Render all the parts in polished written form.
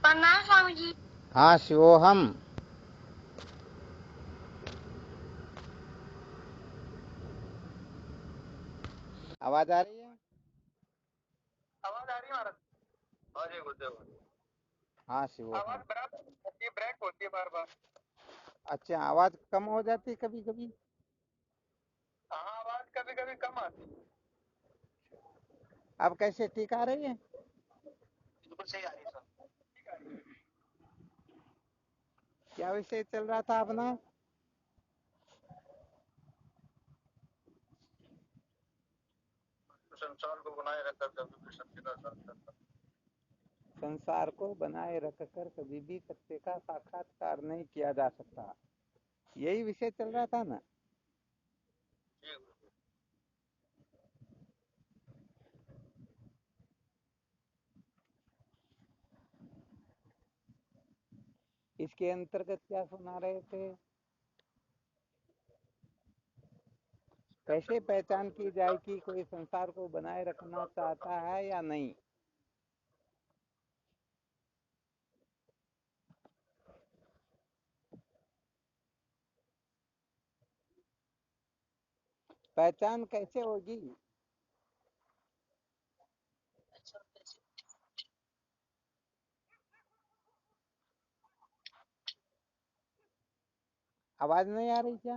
प्रणाम स्वामी जी। हाँ शिवोहम। आवाज आ रही है? आवाज आ रही है महाराज? हाँ जी गुरुदेव। हाँ शिवोहम। आवाज बराबर होती है, ब्रेक होती है बार बार। अच्छा, आवाज कम हो जाती है कभी कभी। हाँ, आवाज कभी कभी कम आती है। अब कैसे ठीक आ रही है? बिल्कुल सही आ रही है सर। ठीक आ रही है। क्या विषय चल रहा था अपना? संसार को बनाए रखकर कभी भी सत्य का साक्षात्कार। संसार को बनाए रखकर कभी भी सत्य का साक्षात्कार नहीं किया जा सकता, यही विषय चल रहा था ना। जी गुरुदेव। इसके अंतर्गत क्या सुना रहे थे? कैसे पहचान की जाए कि कोई संसार को बनाए रखना चाहता है या नहीं? पहचान कैसे होगी? आवाज नहीं आ रही क्या?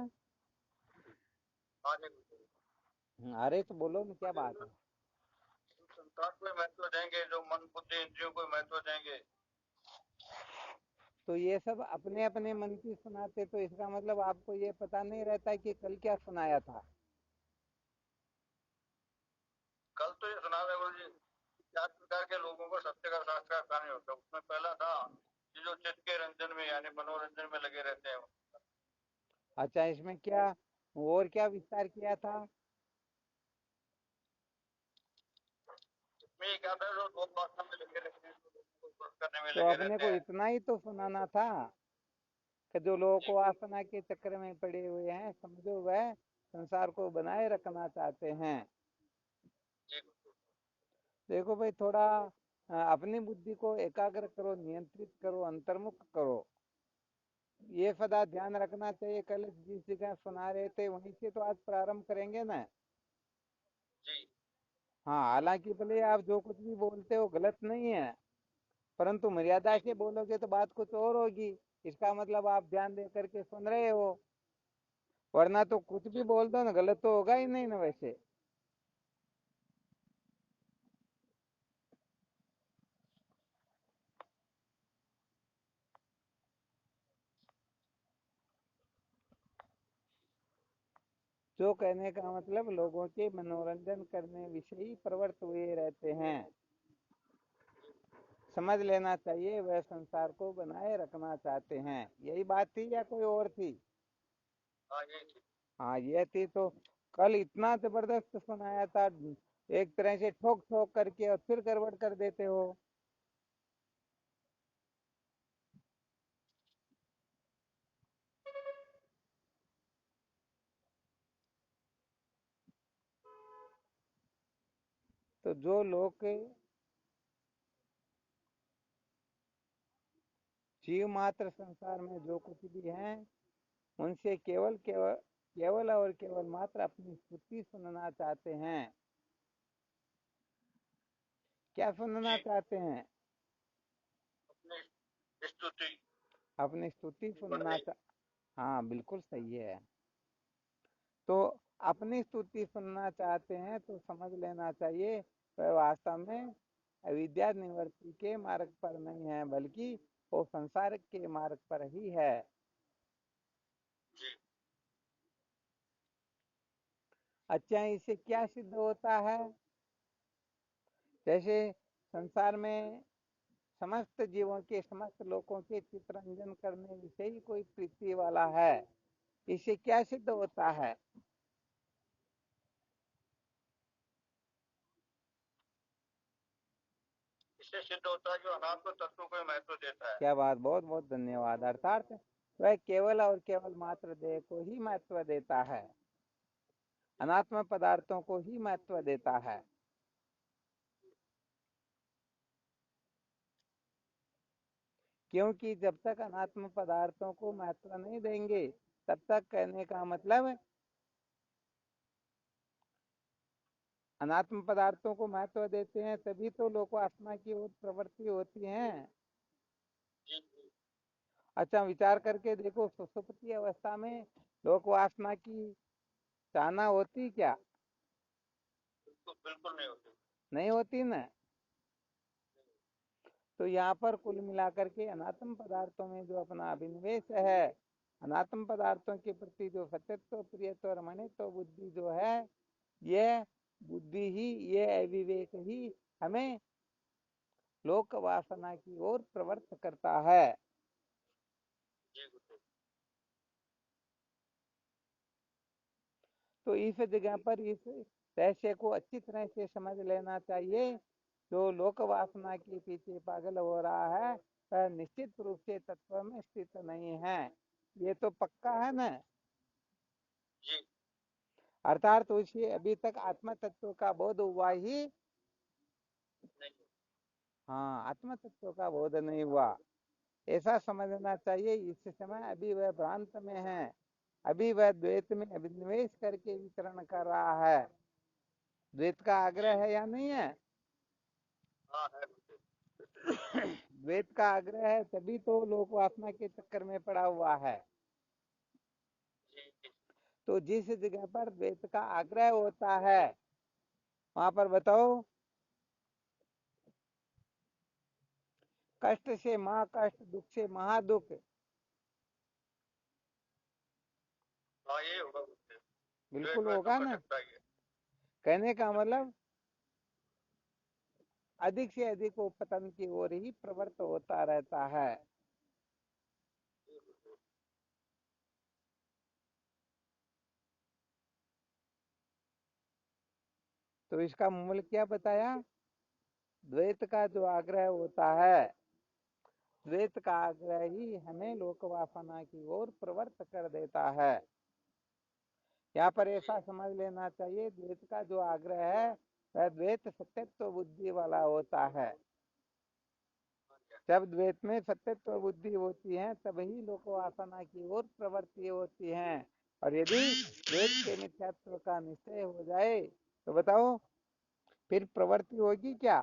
हाँ जी गुरुदेव। अरे तो बोलो ना, क्या बात है? संसार को महत्व देंगे, जो मन बुद्धि इंद्रियों को महत्व देंगे। तो ये सब अपने अपने मन की सुनाते, तो इसका मतलब आपको ये पता नहीं रहता कि कल क्या सुनाया था। कल तो ये सुना रहे गुरु जी, 4 प्रकार के लोगों को सत्य का साक्षात्कार नहीं होता। उसमें पहला था कि जो चित्त के रंजन में यानी मनोरंजन में लगे रहते हैं। अच्छा, इसमें क्या और क्या विस्तार किया था? इसमें क्या था, जो दो वासना में लगे रहते हैं, जो लोगों को स्पर्श करने में तो लगे अपने रहते को हैं। इतना ही तो सुनाना था कि जो लोगों को वासना के चक्कर में पड़े हुए हैं, समझो वह संसार को बनाए रखना चाहते हैं। जी देखो भाई, थोड़ा अपनी बुद्धि को एकाग्र करो, नियंत्रित करो, अंतर्मुख करो। ये सदा ध्यान रखना चाहिए। कल जिस जगह सुना रहे थे वहीं से तो आज प्रारंभ करेंगे ना। जी। हाँ, हालांकि भले आप जो कुछ भी बोलते हो गलत नहीं है, परंतु मर्यादा से बोलोगे तो बात कुछ और होगी। इसका मतलब आप ध्यान दे करके सुन रहे हो, वरना तो कुछ भी बोल दो ना, गलत तो होगा ही नहीं ना वैसे। जो कहने का मतलब लोगों के मनोरंजन करने विषयी प्रवृत्त हुए रहते हैं। समझ लेना चाहिए वह संसार को बनाए रखना चाहते हैं। यही बात थी या कोई और थी? हाँ ये थी। हाँ ये थी। तो कल इतना जबरदस्त सुनाया था, एक तरह से ठोक ठोक करके, और फिर गड़बड़ कर देते हो। तो जो लोग जीव मात्र संसार में जो कुछ भी हैं, उनसे केवल केवल केवल और केवल मात्र अपनी स्तुति सुनना चाहते हैं। क्या सुनना जी चाहते हैं? अपनी स्तुति। अपनी स्तुति सुनना हाँ बिल्कुल सही है। तो अपनी स्तुति सुनना चाहते हैं तो समझ लेना चाहिए वह वास्तव में अविद्या निवृत्ति के मार्ग पर नहीं है, बल्कि वो संसार के मार्ग पर ही है। जी। अच्छा, इससे क्या सिद्ध होता है? जैसे संसार में समस्त जीवों के, समस्त लोगों के चित्रंजन करने विषय ही कोई प्रीति वाला है, इससे क्या सिद्ध होता है? इससे सिद्ध होता है जो अनात्म तत्व को महत्व देता है। क्या बात, बहुत बहुत धन्यवाद। अर्थात वह केवल और केवल मात्र देह को ही महत्व देता है, अनात्म पदार्थों को ही महत्व देता है। क्योंकि जब तक अनात्म पदार्थों को महत्व नहीं देंगे तब तक, कहने का मतलब, अनात्म पदार्थों को महत्व देते हैं तभी तो लोक वासना की ओर प्रवृत्ति होती है। अच्छा, विचार करके देखो, सुषुप्ति अवस्था में लोक वासना की चाहना होती क्या? बिल्कुल बिल्कुल नहीं होती। नहीं होती ना। तो यहाँ पर कुल मिलाकर के अनात्म पदार्थों में जो अपना अभिनिवेश है, अनात्म पदार्थों के प्रति जो सत्यत्व, प्रियत्व और मनित्व बुद्धि जो है, ये बुद्धि ही, ये अविवेक ही हमें लोक वासना की ओर प्रवृत्त करता है। तो इस जगह पर इस रहस्य को अच्छी तरह से समझ लेना चाहिए। जो लोक वासना के पीछे पागल हो रहा है वह निश्चित रूप से तत्व में स्थित नहीं है। ये तो पक्का है ना। जी। अर्थात उसे अभी तक आत्म तत्व का बोध हुआ ही नहीं। हाँ, आत्म तत्व का बोध नहीं हुआ, ऐसा समझना चाहिए। इस समय अभी वह भ्रांत में है, अभी वह द्वैत में अभिनिवेश करके विचरण कर रहा है। द्वैत का जी। आग्रह है या नहीं है? हाँ है। द्वैत का आग्रह है तभी तो लोक वासना के चक्कर में पड़ा हुआ है। जी जी। तो जिस जगह पर द्वैत का आग्रह होता है वहां पर बताओ, कष्ट से महाकष्ट, दुख से महादुख। हाँ ये होगा उससे। बिल्कुल द्वैत में होगा दुख ना। अटकता ही है। कहने का मतलब अधिक से अधिक वो पतन की ओर ही प्रवृत्त होता रहता है। तो इसका मूल क्या बताया? द्वैत का जो आग्रह होता है, द्वैत का आग्रह ही हमें लोक वासना की ओर प्रवृत्त कर देता है। यहाँ पर ऐसा समझ लेना चाहिए, द्वैत का जो आग्रह है वह द्वैत सत्यत्व बुद्धि वाला होता है। जब द्वैत में सत्यत्व बुद्धि होती है तभी लोक वासना की ओर प्रवृत्ति होती है। और यदि द्वैत के मिथ्यात्व का निश्चय हो जाए तो बताओ फिर प्रवृत्ति होगी क्या?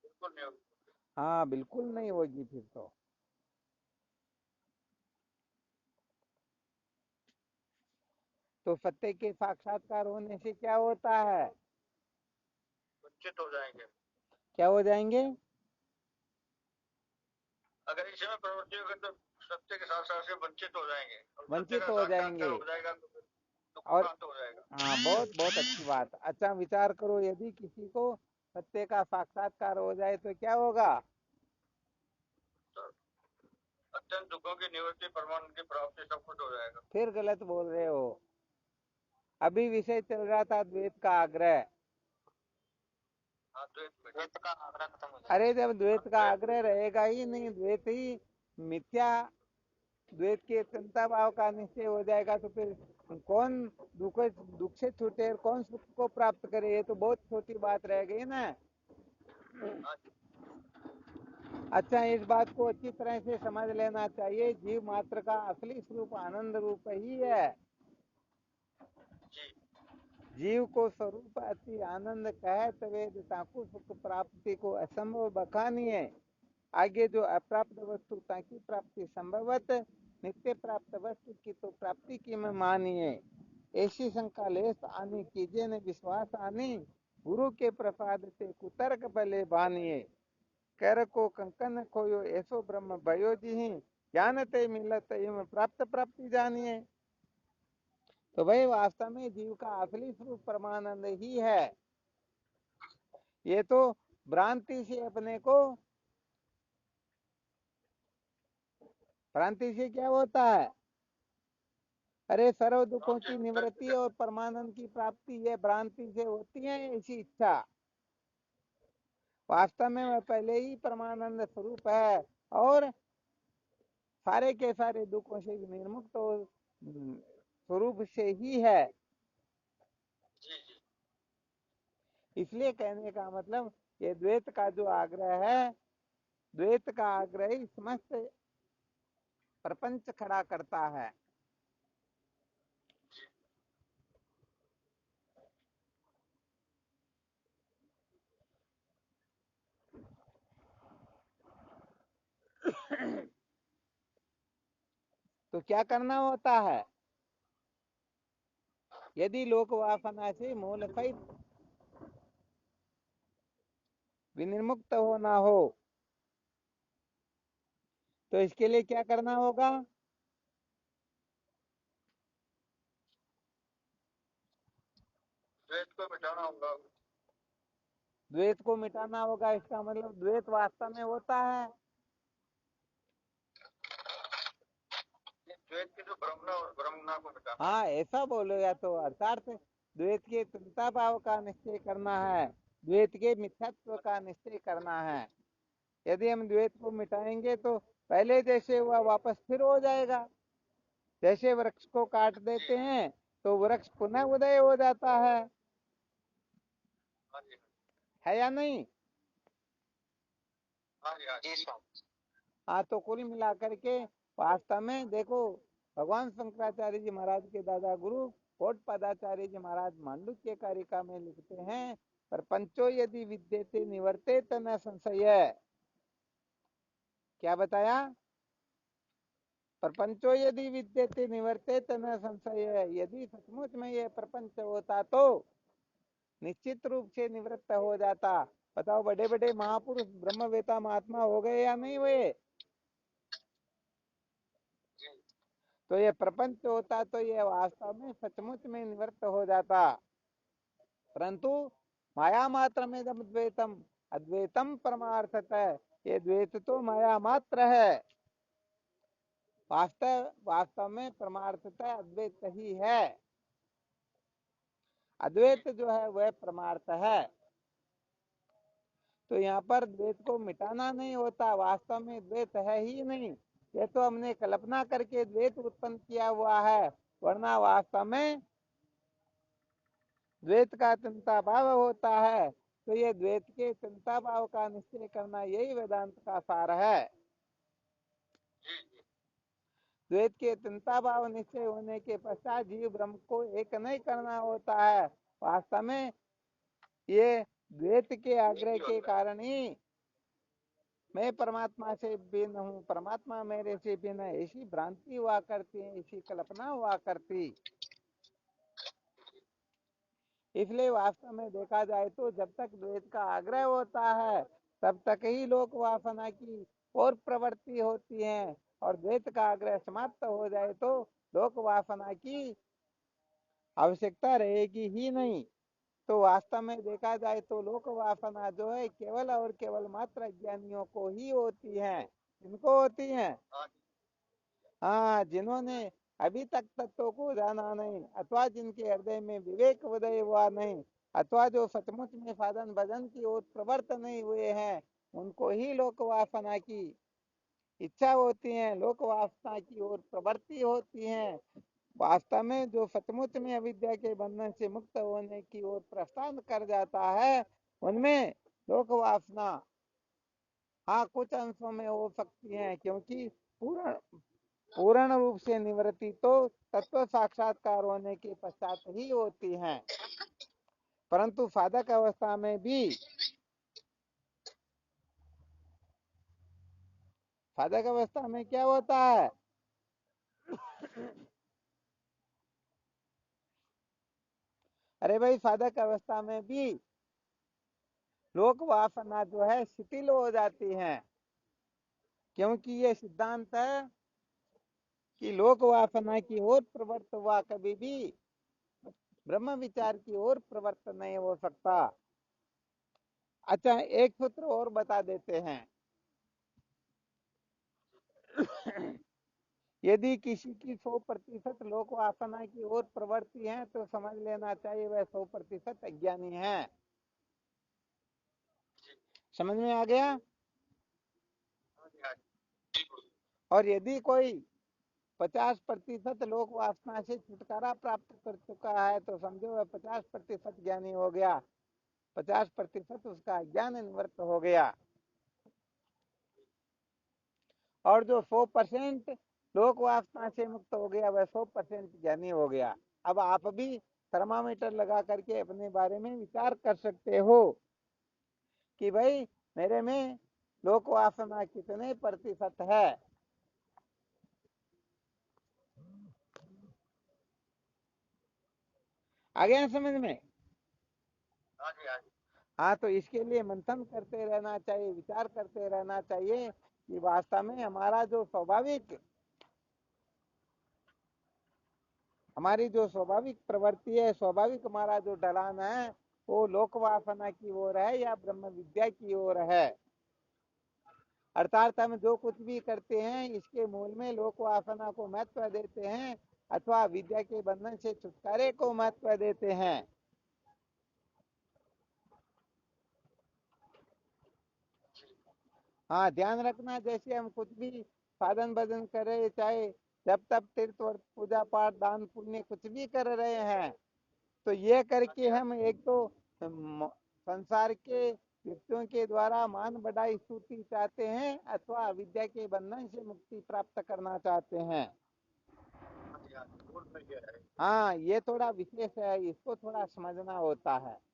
बिल्कुल नहीं होगी। हाँ, बिल्कुल नहीं होगी फिर तो। तो सत्य के साक्षात्कार होने से क्या होता है? वंचित हो जाएंगे। क्या हो जाएंगे? अगर इसी में प्रवृत्ति होगी तो सत्य के साथ साथ से वंचित हो जाएंगे, और सत्य वंचित का हो साक्षात्कार जाएंगे। हो जाएगा तो फिर दुख और शांत हो जाएगा। हाँ, बहुत बहुत अच्छी बात। अच्छा, विचार करो, यदि किसी को सत्य का साक्षात्कार हो जाए तो क्या होगा? तो अत्यंत दुखों की निवृत्ति, परमानंद की प्राप्ति, सब कुछ हो जाएगा। फिर गलत बोल रहे हो। अभी विषय चल रहा था द्वैत का आग्रह। हाँ द्वैत का आग्रह खत्म हो अरे, जाएगा। जब द्वैत का द्वैत आग्रह रहेगा ही नहीं, द्वैत ही मिथ्या, द्वैत के चिंता भाव का निश्चय हो जाएगा तो फिर कौन दुख दुख से छूटे और कौन सुख को प्राप्त करे? ये तो बहुत छोटी बात रह गई ना। हाँ अच्छा, इस बात को अच्छी तरह से समझ लेना चाहिए, जीव मात्र का असली स्वरूप आनंद रूप ही है। जी। जीव को स्वरूप अति आनंद कहे तवे ताकू सुख प्राप्ति को असंभव बखानिए। आगे जो अप्राप्त वस्तु ताकि प्राप्ति संभवत, नित्य प्राप्त वस्तु की तो प्राप्ति की में मानिए। ऐसी शंका लेस आनी कीजिए न विश्वास आनी, गुरु के प्रसाद से कुतर्क भले बानिए। कर को कंकन खोयो ऐसो ब्रह्म भयो जी, ज्ञान ते मिलत एवं प्राप्त प्राप्ति जानिए। तो भाई वास्तव में जीव का असली स्वरूप परमानंद ही है। ये तो भ्रांति से अपने को, भ्रांति से क्या होता है? अरे, सर्व दुखों की निवृत्ति और परमानंद की प्राप्ति ये भ्रांति से होती है, ऐसी इच्छा। वास्तव में वह पहले ही परमानंद स्वरूप है और सारे के सारे दुखों से निर्मुक्त और स्वरूप से ही है। जी जी। इसलिए कहने का मतलब, ये द्वैत का जो आग्रह है द्वैत का आग्रह ही समस्त प्रपंच खड़ा करता है। तो क्या करना होता है? यदि लोक वासना से मूल सहित विनिर्मुक्त होना हो तो इसके लिए क्या करना होगा? द्वैत को मिटाना होगा। द्वैत को मिटाना होगा, इसका मतलब द्वैत वास्तव में होता है। द्वैत की जो भ्रमणा और भ्रमणा को मिटाना। हाँ, ऐसा बोलेगा तो अर्थात द्वैत के तृतीयता भाव का निश्चय करना है, द्वैत के मिथ्यात्व का निश्चय करना है। यदि हम द्वैत को मिटाएंगे तो पहले जैसे हुआ वापस फिर हो जाएगा। जैसे वृक्ष को काट देते हैं तो वृक्ष पुनः उदय हो जाता हाँ जी, है या नहीं? हाँ जी, हाँ जी। हाँ, तो कुल मिलाकर के वास्तव में देखो, भगवान शंकराचार्य जी महाराज के दादा गुरु कोट पदाचार्य जी महाराज मांडुक्य कारिका में लिखते हैं, पर पंचो यदि विद्यते निवर्ते न संशय। क्या बताया? प्रपंचो यदि विद्यते निवर्ते न संशय। यदि सचमुच में ये प्रपंच होता तो निश्चित रूप से निवृत्त हो जाता। बताओ, बड़े बड़े महापुरुष ब्रह्मवेता महात्मा हो गए या नहीं हुए? तो ये प्रपंच होता तो ये वास्तव में सचमुच में निवृत्त हो जाता, परंतु माया मात्र में जब द्वैतम अद्वैतम परमार्थत है, ये द्वैत तो माया मात्र है, वास्तव वास्तव में परमार्थतः अद्वैत ही है। अद्वैत जो है वह परमार्थ है। तो यहाँ पर द्वैत को मिटाना नहीं होता, वास्तव में द्वैत है ही नहीं। ये तो हमने कल्पना करके द्वैत उत्पन्न किया हुआ है, वरना वास्तव में द्वैत का चिंता भाव होता है। तो ये द्वैत के चिंता भाव का निश्चय करना यही वेदांत का सार है। द्वैत के चिंता भाव निश्चय होने के पश्चात जीव ब्रह्म को एक नहीं करना होता है। वास्तव में ये द्वैत के आग्रह के कारण ही मैं परमात्मा से भिन्न हूँ, परमात्मा मेरे से भिन्न है, ऐसी भ्रांति हुआ करती है, ऐसी कल्पना हुआ करती। इसलिए वास्तव में देखा जाए तो जब तक द्वैत का आग्रह होता है तब तक ही लोक वासना की और प्रवृत्ति होती है, और द्वैत का आग्रह समाप्त हो जाए तो लोक वासना की आवश्यकता रहेगी ही नहीं। तो वास्तव में देखा जाए तो लोक वासना जो है केवल और केवल मात्र अज्ञानियों को ही होती है। किनको होती है? हाँ, जिन्होंने अभी तक तत्व को जाना नहीं, अथवा जिनके हृदय में विवेक उदय हुआ नहीं, अथवा जो सचमुच में साधन भजन की ओर प्रवृत्त नहीं हुए हैं, उनको ही लोक वासना की इच्छा होती है, लोक वासना की ओर प्रवृत्ति होती है। वास्तव में जो सचमुच में अविद्या के बंधन से मुक्त होने की ओर प्रस्थान कर जाता है, उनमें लोक वासना हाँ कुछ अंशों में हो सकती है, क्योंकि पूर्ण पूर्ण रूप से निवृत्ति तो तत्व साक्षात्कार होने के पश्चात ही होती है। परंतु साधक अवस्था में भी साधक अवस्था में क्या होता है? अरे भाई, साधक अवस्था में भी लोक वासना जो है शिथिल हो जाती है, क्योंकि ये सिद्धांत है कि लोक वासना की ओर प्रवृत्त हुआ कभी भी ब्रह्म विचार की ओर प्रवृत्त नहीं हो सकता। अच्छा, एक सूत्र और बता देते हैं। यदि किसी की 100% लोक वासना की ओर प्रवृत्ति है तो समझ लेना चाहिए वह 100% अज्ञानी है। समझ में आ गया? और यदि कोई 50% लोक वासना से छुटकारा प्राप्त कर चुका है तो समझो वह 50% ज्ञानी हो गया, 50% उसका ज्ञान निवृत्त हो गया। और जो 100% लोक वासना से मुक्त हो गया वह 100% ज्ञानी हो गया। अब आप भी थर्मामीटर लगा करके अपने बारे में विचार कर सकते हो कि भाई मेरे में लोक वासना कितने प्रतिशत है। आ गया समझ में? हाँ जी, हाँ जी। हाँ, तो इसके लिए मंथन करते रहना चाहिए, विचार करते रहना चाहिए कि वास्तव में हमारी जो स्वाभाविक प्रवृत्ति है, स्वाभाविक हमारा जो ढलान है, वो लोक वासना की ओर है या ब्रह्म विद्या की ओर है। अर्थात हम जो कुछ भी करते हैं इसके मूल में लोक वासना को महत्व देते हैं अथवा विद्या के बंधन से छुटकारे को महत्व देते हैं। हाँ, ध्यान रखना, जैसे हम कुछ भी साधन भजन कर रहे, चाहे जब तब तीर्थ वर्त पूजा पाठ दान पुण्य कुछ भी कर रहे हैं, तो ये करके हम एक तो संसार के व्यक्तियों के द्वारा मान बढ़ाई स्तुति चाहते हैं अथवा विद्या के बंधन से मुक्ति प्राप्त करना चाहते हैं। हाँ जी, हाँ जी, मूल में ये है। हाँ, ये थोड़ा विशेष है, इसको थोड़ा समझना होता है।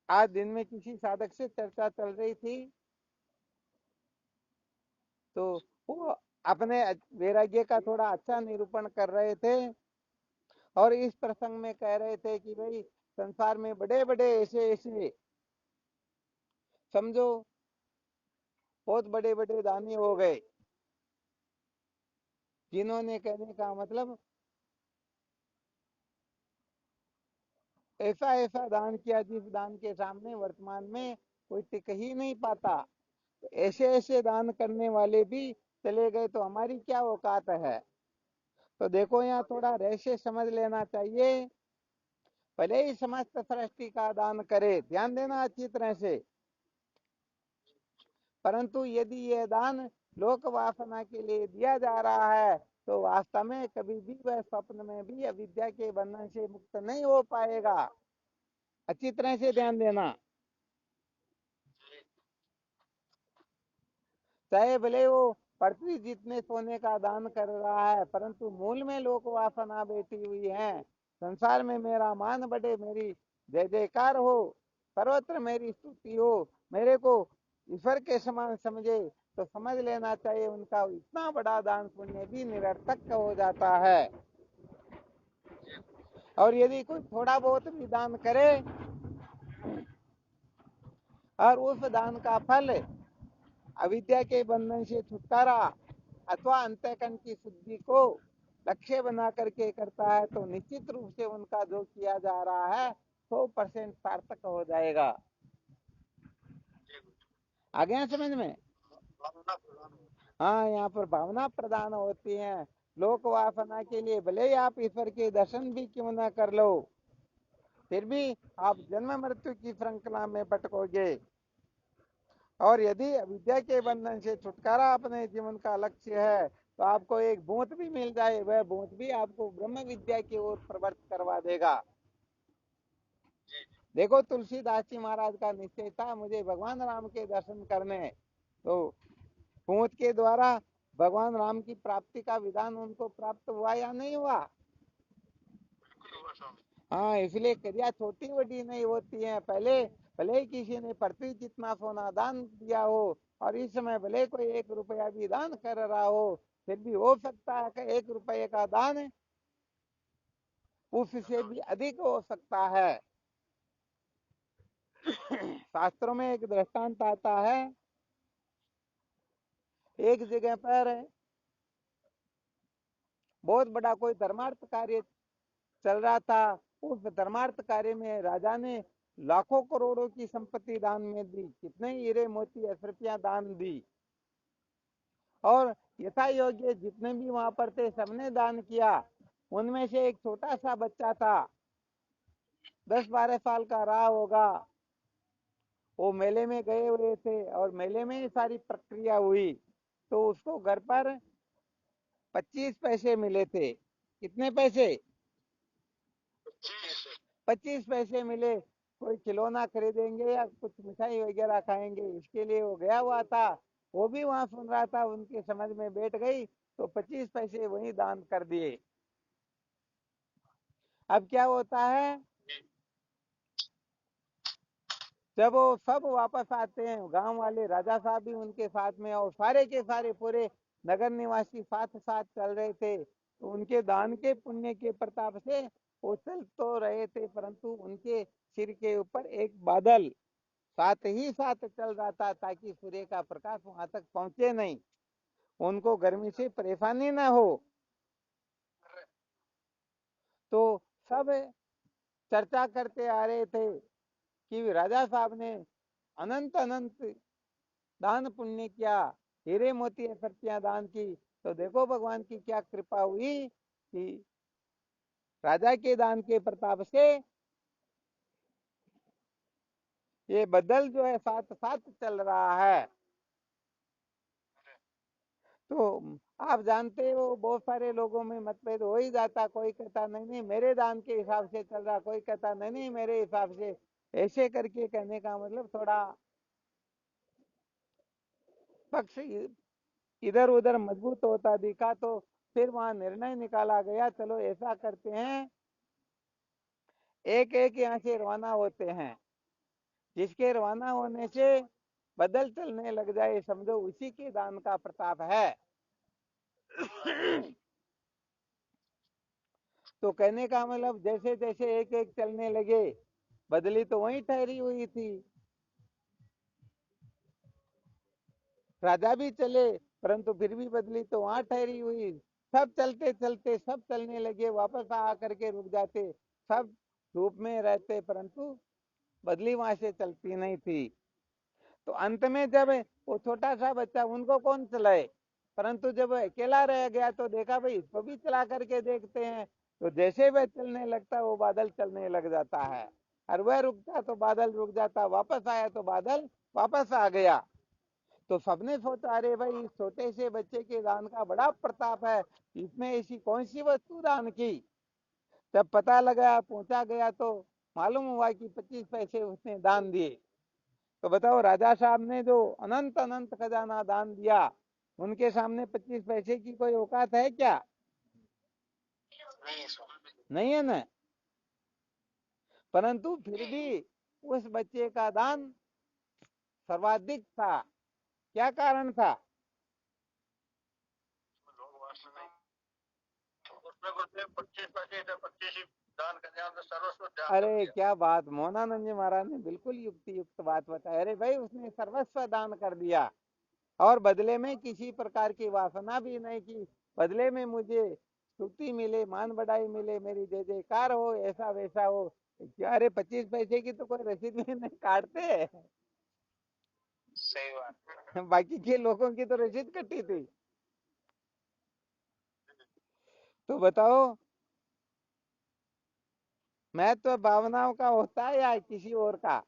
आज दिन में किसी साधक से चर्चा चल रही थी, तो वो अपने वैराग्य का थोड़ा अच्छा निरूपण कर रहे थे और इस प्रसंग में कह रहे थे कि भाई संसार में बड़े बड़े ऐसे ऐसे समझो बहुत बड़े बड़े दानी हो गए, जिन्होंने, कहने का मतलब, ऐसा ऐसा दान किया जिस दान के सामने वर्तमान में कोई टिक ही नहीं पाता। तो ऐसे ऐसे दान करने वाले भी चले गए तो हमारी क्या औकात है। तो देखो, यहाँ थोड़ा रहस्य समझ लेना चाहिए। भले ही समस्त सृष्टि का दान करे, ध्यान देना अच्छी तरह से, परंतु यदि यह दान लोक वासना के लिए दिया जा रहा है तो वास्तव में कभी भी वह स्वप्न में भी अविद्या के बंधन से मुक्त नहीं हो पाएगा। अच्छी तरह से ध्यान देना। चाहे भले वो पृथ्वी जितने सोने का दान कर रहा है, परंतु मूल में लोक वासना बैठी हुई है। संसार में मेरा मान बढ़े, मेरी जय जयकार हो, सर्वत्र मेरी स्तुति हो, मेरे को ईश्वर के समान समझे, तो समझ लेना चाहिए उनका इतना बड़ा दान पुण्य भी निरर्थक हो जाता है। और यदि कोई थोड़ा बहुत भी दान करे और उस दान का फल अविद्या के बंधन से छुटकारा अथवा अंतःकरण की शुद्धि को लक्ष्य बना करके करता है, तो निश्चित रूप से उनका जो किया जा रहा है 100% सार्थक हो जाएगा। आ गया समझ में? हाँ, यहाँ पर भावना प्रदान होती है। लोक वासना के लिए भले ही आप ईश्वर के दर्शन भी क्यों न कर लो, फिर भी आप जन्म मृत्यु की श्रृंखला में भटकोगे। और यदि अविद्या के बंधन से छुटकारा अपने जीवन का लक्ष्य है, तो आपको एक बूंद भी मिल जाए, वह बूंद भी आपको ब्रह्म विद्या की ओर प्रवृत्त करवा देगा। देखो, तुलसीदास जी महाराज का निश्चय था मुझे भगवान राम के दर्शन करने, तो बूंद के द्वारा भगवान राम की प्राप्ति का विधान उनको प्राप्त हुआ या नहीं हुआ? हाँ, इसलिए क्रिया छोटी बड़ी नहीं होती है। पहले भले ही किसी ने पृथ्वी जितना सोना दान दिया हो और इस समय भले कोई 1 रुपया भी दान कर रहा हो, फिर भी हो सकता है कि 1 रुपये का दान उससे भी अधिक हो सकता है। शास्त्रों में एक दृष्टांत आता है, एक जगह पर बहुत बड़ा कोई धर्मार्थ कार्य चल रहा था। उस धर्मार्थ कार्य में राजा ने लाखों करोड़ों की संपत्ति दान में दी, कितने हीरे मोती अशर्फियां दान दी, और यथा योग्य जितने भी वहां पर थे सबने दान किया। उनमें से एक छोटा सा बच्चा था, 10-12 साल का रहा होगा। वो मेले में गए हुए थे और मेले में ही सारी प्रक्रिया हुई, तो उसको घर पर 25 पैसे मिले थे। कितने पैसे? 25 पैसे मिले। कोई खिलौना खरीदेंगे या कुछ मिठाई वगैरह खाएंगे, इसके लिए वो गया हुआ था। वो भी वहां सुन रहा था, उनकी समझ में बैठ गई तो 25 पैसे वही दान कर दिए। अब क्या होता है, जब वो सब वापस आते हैं, गांव वाले, राजा साहब भी उनके साथ में, और सारे के सारे पूरे नगर निवासी साथ साथ चल रहे थे, तो उनके दान के पुण्य के प्रताप से वो चल तो रहे थे, परंतु उनके सिर के ऊपर एक बादल साथ ही साथ चल रहा था, ताकि सूर्य का प्रकाश वहां तक पहुंचे नहीं, उनको गर्मी से परेशानी ना हो। तो सब चर्चा करते आ रहे थे कि राजा साहब ने अनंत अनंत दान पुण्य किया, हीरे मोती असरतियां दान की, तो देखो भगवान की क्या कृपा हुई कि राजा के दान के प्रताप से ये बदल जो है साथ साथ चल रहा है। तो आप जानते हो, बहुत सारे लोगों में मतभेद हो ही जाता, कोई कहता नहीं नहीं मेरे दान के हिसाब से चल रहा, कोई कहता नहीं नहीं मेरे हिसाब से। ऐसे करके कहने का मतलब थोड़ा पक्ष इधर उधर मजबूत होता दिखा, तो फिर वहां निर्णय निकाला गया, चलो ऐसा करते हैं, एक एक यहाँ से रवाना होते हैं, जिसके रवाना होने से बदल चलने लग जाए, समझो उसी के दान का प्रताप है। तो कहने का मतलब जैसे जैसे एक एक चलने लगे, बदली तो वहीं ठहरी हुई थी, राजा भी चले, परंतु फिर भी बदली तो वहां ठहरी हुई। सब चलते चलते सब चलने लगे, वापस आ करके रुक जाते, सब धूप में रहते, परंतु बदली वहां से चलती नहीं थी। तो अंत में जब वो छोटा सा बच्चा, उनको कौन चलाए, परंतु जब अकेला रह गया तो देखा भाई इसको भी चला करके देखते हैं, तो जैसे वह चलने लगता वो बादल चलने लग जाता है, और वह रुकता तो बादल रुक जाता, वापस आया तो बादल वापस आ गया। तो सबने सोचा अरे भाई इस छोटे से बच्चे के दान का बड़ा प्रताप है, इसने ऐसी कौन सी वस्तु दान की। जब पता लगा, पहुंचा गया, तो मालूम हुआ कि 25 पैसे उसने दान दिए। तो बताओ, राजा साहब ने जो अनंत अनंत खजाना दान दिया, उनके सामने 25 पैसे की कोई औकात है क्या? नहीं है ना। परंतु फिर भी उस बच्चे का दान सर्वाधिक था। क्या कारण था? उसमें कुछ 25 पैसे थे, 25 ही दान कर दिया, तो सर्वस्व त्याग कर अरे दिया। क्या बात, मोहनानंद जी महाराज ने बिल्कुल युक्ति युक्त बात बताई। अरे भाई उसने सर्वस्व दान कर दिया, और बदले में किसी प्रकार की वासना भी नहीं की, बदले में मुझे स्तुति मिले, मान बढ़ाई मिले, मेरी जय जयकार हो, ऐसा वैसा हो। क्या, अरे 25 पैसे की तो कोई रसीद भी नहीं काटते। सही बात। बाकी के लोगों की तो रसीद कटी थी। तो बताओ, महत्व भावनाओं का होता है या किसी और का?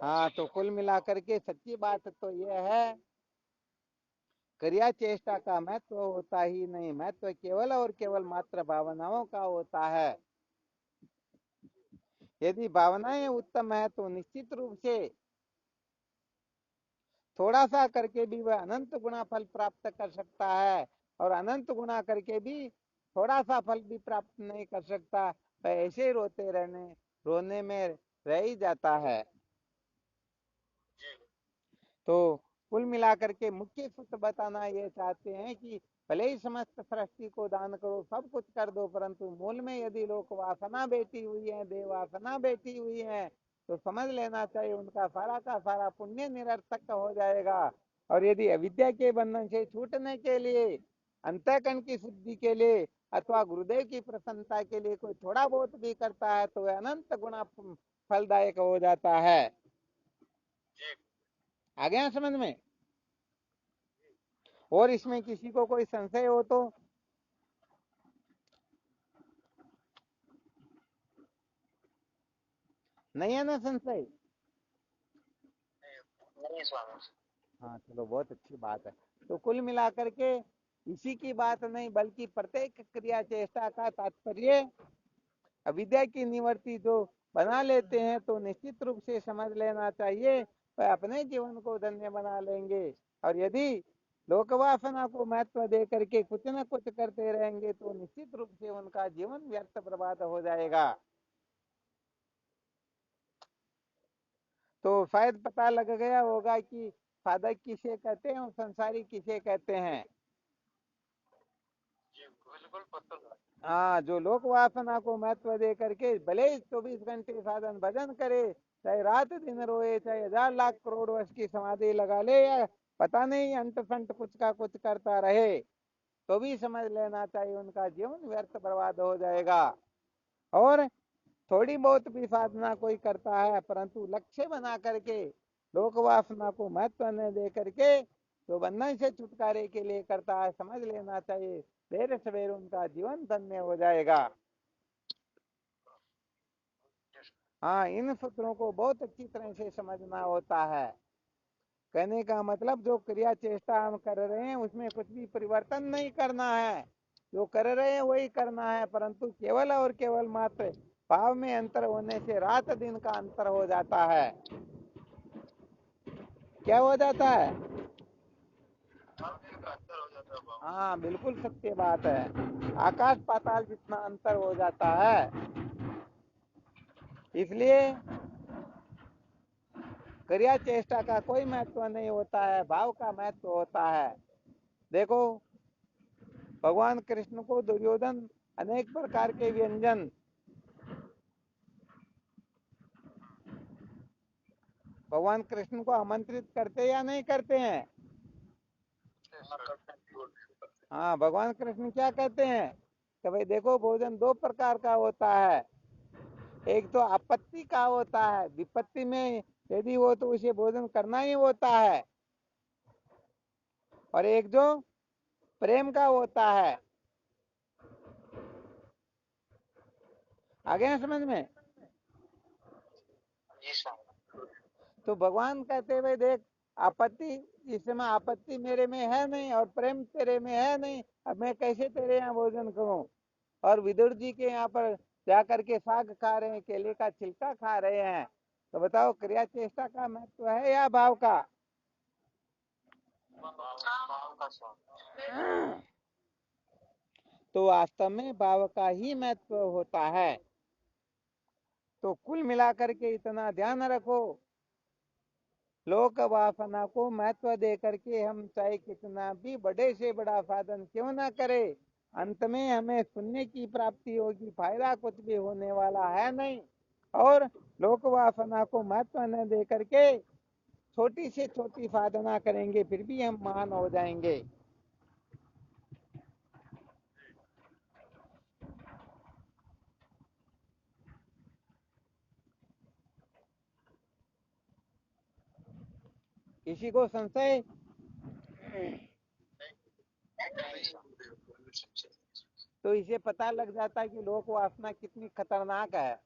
हाँ, तो कुल मिलाकर के सच्ची बात तो यह है, क्रिया चेष्टा का महत्व होता ही नहीं, महत्व केवल और केवल मात्र भावनाओं का होता है। यदि भावनाएं उत्तम है तो निश्चित रूप से थोड़ा सा करके भी वह अनंत गुना फल प्राप्त कर सकता है, और अनंत गुना करके भी थोड़ा सा फल भी प्राप्त नहीं कर सकता, तो ऐसे रोते रहने रोने में रह ही जाता है। तो कुल मिलाकर के मुख्य सूत्र बताना ये चाहते हैं कि भले ही समस्त सृष्टि को दान करो, सब कुछ कर दो, परंतु मूल में यदि लोक वासना बैठी हुई है, देव वासना बैठी हुई है, तो समझ लेना चाहिए उनका सारा का सारा पुण्य निरर्थक हो जाएगा। और यदि अविद्या के बंधन से छूटने के लिए, अंतःकरण की शुद्धि के लिए, अथवा गुरुदेव की प्रसन्नता के लिए कोई थोड़ा बहुत भी करता है, तो वह अनंत गुना फलदायक हो जाता है। आ गया समझ में? और इसमें किसी को कोई संशय हो तो? नहीं है ना संशय? नहीं स्वामी। हाँ चलो, बहुत अच्छी बात है। तो कुल मिलाकर के इसी की बात नहीं, बल्कि प्रत्येक क्रिया चेष्टा का तात्पर्य अविद्या की निवृत्ति जो बना लेते हैं तो निश्चित रूप से समझ लेना चाहिए वह अपने जीवन को धन्य बना लेंगे। और यदि लोक वासना को महत्व दे करके कुछ न कुछ करते रहेंगे तो निश्चित रूप से उनका जीवन व्यर्थ बर्बाद हो जाएगा। तो शायद पता लग गया होगा कि साधक किसे कहते हैं और संसारी किसे कहते हैं। बिल्कुल पता लगा। हाँ, जो लोक वासना को महत्व दे करके भले ही 24 घंटे साधन भजन करे, चाहे रात दिन रोए, चाहे 1000 लाख करोड़ वर्ष की समाधि लगा ले, या पता नहीं अंत संत कुछ का कुछ करता रहे, तो भी समझ लेना चाहिए उनका जीवन व्यर्थ बर्बाद हो जाएगा। और थोड़ी बहुत भी साधना कोई करता है परंतु लक्ष्य बना करके लोक वासना को महत्व न दे करके तो बंधन से छुटकारे के लिए करता है, समझ लेना चाहिए देर सवेर उनका जीवन धन्य हो जाएगा। हाँ, इन सूत्रों को बहुत अच्छी तरह से समझना होता है। कहने का मतलब जो क्रिया चेष्टा हम कर रहे हैं उसमें कुछ भी परिवर्तन नहीं करना है, जो कर रहे हैं वही करना है, परंतु केवल और केवल मात्र भाव में अंतर होने से रात दिन का अंतर हो जाता है। क्या हो जाता है? हाँ, बिल्कुल सत्य बात है, आकाश पाताल जितना अंतर हो जाता है। इसलिए क्रिया चेष्टा का कोई महत्व नहीं होता है, भाव का महत्व होता है। देखो, भगवान कृष्ण को दुर्योधन अनेक प्रकार के व्यंजन भगवान कृष्ण को आमंत्रित करते या नहीं करते हैं? हाँ, भगवान कृष्ण क्या कहते हैं कि भाई देखो, भोजन दो प्रकार का होता है, एक तो आपत्ति का होता है, विपत्ति में यदि हो तो उसे भोजन करना ही होता है, और एक जो प्रेम का होता है। आ गया समझ में? तो भगवान कहते भाई देख, आपत्ति इस समय आपत्ति मेरे में है नहीं और प्रेम तेरे में है नहीं, अब मैं कैसे तेरे यहाँ भोजन करूं। और विदुर जी के यहाँ पर जाकर के साग खा रहे हैं, केले का छिलका खा रहे हैं, तो बताओ क्रिया चेष्टा का महत्व है या भाव का? तो वास्तव में भाव का ही महत्व होता है। तो कुल मिलाकर के इतना ध्यान रखो, लोक वासना को महत्व दे करके हम चाहे कितना भी बड़े से बड़ा साधन क्यों ना करे, अंत में हमें शून्य की प्राप्ति होगी, फायदा कुछ भी होने वाला है नहीं। और लोक वासना को महत्व न दे करके छोटी से छोटी साधना करेंगे फिर भी हम महान हो जाएंगे। किसी को संशय? तो इसे पता लग जाता है कि लोक वासना कितनी खतरनाक है।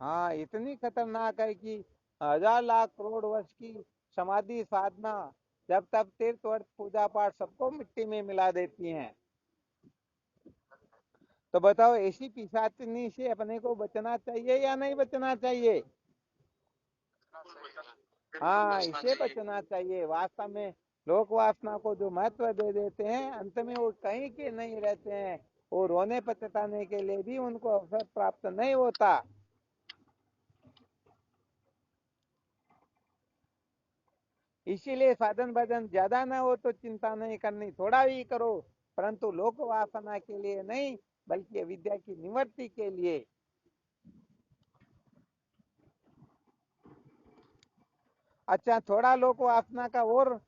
हाँ, इतनी खतरनाक है कि 1000 लाख करोड़ वर्ष की समाधि साधना, जब तब तीर्थ वर्ष पूजा पाठ सबको मिट्टी में मिला देती हैं। तो बताओ, ऐसी पिशाचिनी से अपने को बचना चाहिए या नहीं बचना चाहिए? हाँ, इसे बचना चाहिए। वास्तव में लोक वासना को जो महत्व दे देते हैं, अंत में वो कहीं के नहीं रहते हैं, वो रोने पछताने के लिए भी उनको अवसर प्राप्त नहीं होता। इसीलिए साधन भजन ज्यादा ना हो तो चिंता नहीं करनी, थोड़ा ही करो, परंतु लोक वासना के लिए नहीं बल्कि विद्या की निवृत्ति के लिए। अच्छा, थोड़ा लोक वासना का और